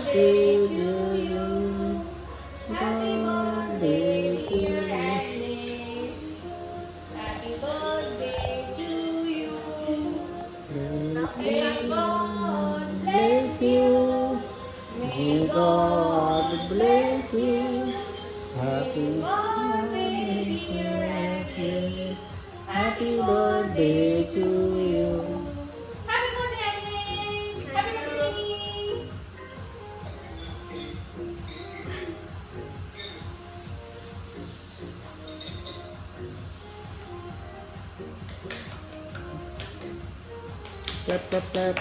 birthday to you. Happy birthday, dear Alice. Happy birthday to you. May God bless you. May God bless you. Happy birthday, dear Alice. Happy birthday to you. Happy birthday, Alice. Happy birthday. Clap, clap, clap.